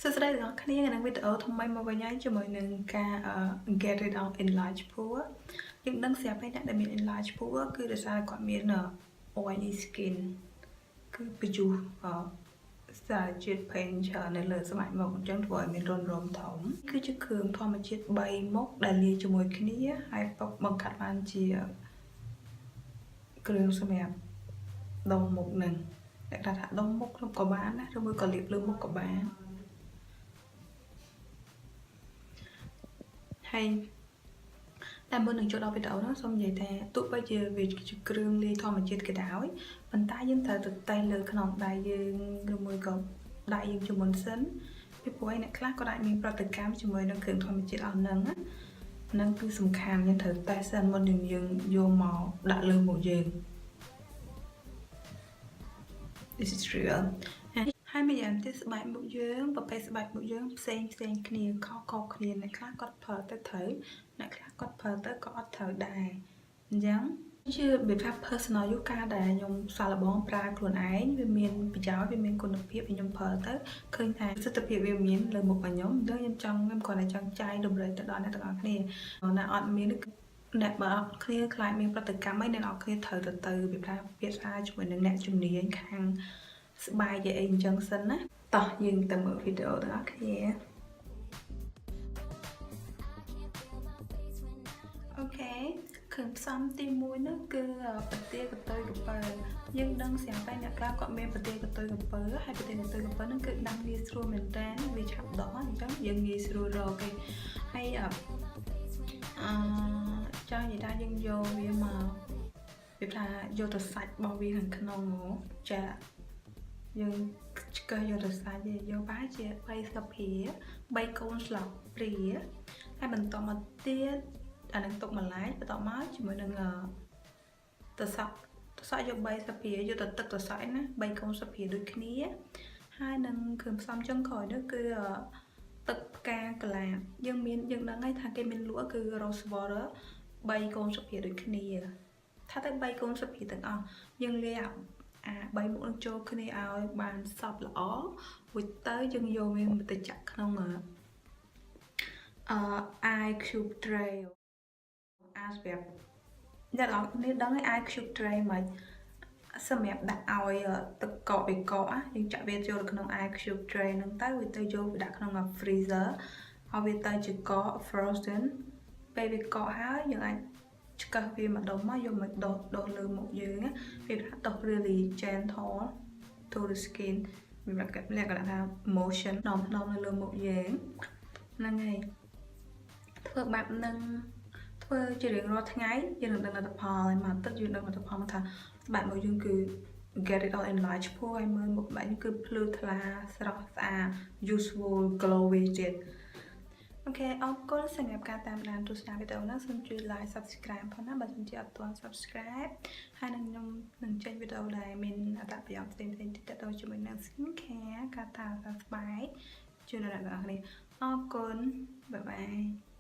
សួស្តីទាំងអស់គ្នាក្នុងវីដេអូថ្មីមកវិញហើយជាមួយនឹងការ get rid of enlarged pore យើងដឹងស្រាប់ហើយអ្នកដែលមាន enlarged pore គឺដោយសារគាត់មាន oily skin គឺបញ្យុសារជាតិផេនច្រើននៅលើស្បែកមុខអញ្ចឹងធ្វើឲ្យមានរនរមធំគឺជាគ្រឿងធម្មជាតិ3មុខដែលលាយជាមួយគ្នាហើយបង្កើតបានជាគ្រឿងសម្រាប់ដុំមុខនឹងតែថាដុំមុខក៏បានណាឬមួយក៏លាបលើមុខក៏បានហើយតែមុននឹងចូលដល់វីដេអូនោះសូមនិយាយថាទោះបីជាវាជាគ្រឿងលាយធម្មជាតិក៏ដោយប៉ុន្តែយើងត្រូវទៅតេស្តលើខ្នងដៃយើងឬមួយក៏ដៃយើងជាមុនសិនពីព្រោះអ្នកខ្លះក៏អាចមានប្រតិកម្មជាមួយនឹងគ្រឿងធម្មជាតិអស់ហ្នឹងគឺសំខាន់យើងត្រូវតេស្តសិនមុននឹងយើងយកមកដាក់លើមុខយើង This is real ហើយម្យ៉ាងទៀតស្បែកមុខយើងប្រភេទស្បែកមុខយើងផ្សេងគ្នាខុសគ្នាអ្នកខ្លះគាត់ប្រើទៅត្រូវអ្នកខ្លះគាត់ប្រើទៅក៏អត់ត្រូវដែរអញ្ចឹងជាវាថា personal យុការដែលខ្ញុំសាឡបងប្រើខ្លួនឯងវាមានប្រយោជន៍វាមានគុណភាពខ្ញុំប្រើទៅឃើញថាសិទ្ធិភាពវាមានលើមុខរបស់ខ្ញុំខ្ញុំគ្រាន់តែចង់ចែកតម្រុយទៅដល់អ្នកទាំងអស់គ្នាណាអត់មានអ្នកបើអត់គ្នាខ្លាចមានប្រតិកម្មអីអ្នកអត់គ្នាត្រូវទៅវាថាពាក្យថាជាមួយនឹងអ្នកជំនាញខាងស្បែកអីអញ្ចឹងសិនណាតោះយើងទៅមើលវីដេអូទាំងអស់គ្នាអូខេគ្រឿងផ្សំទី1នោះគឺប្រទាលកតុយកពើយើងដឹងស្រាប់តែអ្នកខ្លះគាត់មានប្រទាលកតុយកពើហើយប្រទាលកតុយកពើហ្នឹងគឺដាំងាយស្រួលមែនតើវាឆាប់ដុះអញ្ចឹងយើងងាយស្រួលរកទេហើយចង់និយាយថាយើងយកវាមកវាថាយកទៅសាច់របស់វាខាងក្នុងចាយើងឆ្កឹះយកទៅសាច់យកប្រហែលជា3ស្លាបព្រា3កូនស្លាបព្រាហើយបន្តមកទៀតអានឹងទុកម្លាយបន្តមកជាមួយនឹងតសក់យក3ស្លាបព្រាយកទៅទឹកតសក់ណា3កូនស្លាបព្រាដូចគ្នាហើយនឹងគ្រឿងផ្សំចុងក្រោយនោះគឺទឹកផ្កាកន្លាបយើងដឹងហើយថាគេមានលក់គឺ rosewater 3កូនស្លាបព្រាដូចគ្នាថាទៅ3កូនស្លាបព្រាទាំងអស់យើងលាយ3មុខនឹងចូលគ្នាឲ្យបានសព្វល្អរួចទៅយើងយកវាមកទៅចាក់ក្នុងice cube tray សម្រាប់អ្នកនរគ្នាដឹងហើយ ice cube tray មកសម្រាប់ដាក់ឲ្យទឹកកកវាកកយើងចាក់វាចូលក្នុង ice cube tray ហ្នឹងទៅវាទៅយកវាដាក់ក្នុង freezer ហើយវាទៅជាកក frozen ពេលវាកកហើយយើងអាចឆ្កឹះវាម្ដុំមកយកមកដោះលើមុខយើងវាថាដោះ really gentle to the skin វាលក្ខណៈថា motion ណំនៅលើមុខយើងហ្នឹងហើយធ្វើបែបហ្នឹងធ្វើជារៀងរាល់ថ្ងៃយើងនឹងដឹងលទ្ធផលហើយមកទឹកយើងដឹងលទ្ធផលមកថាស្បែកមុខយើងគឺ get rid of enlarged pore ហើយមើលមុខបែបនេះគឺភ្លឺថ្លាស្រស់ស្អាត useful glowy ទៀតអូខេអរគុណសម្រាប់ការតាមដានទស្សនាវីដេអូនេះសូមជួយ like subscribe ផងណាបើសិនជាអត់ទាន់ subscribe ហើយខ្ញុំនឹងចេញវីដេអូដែលមានអត្ថប្រយោជន៍ផ្សេងៗទៀតទៅជាមួយនឹង skin care ការតាមដានស្បែកជួយដល់អ្នកទាំងអស់គ្នាអរគុណបាយបាយ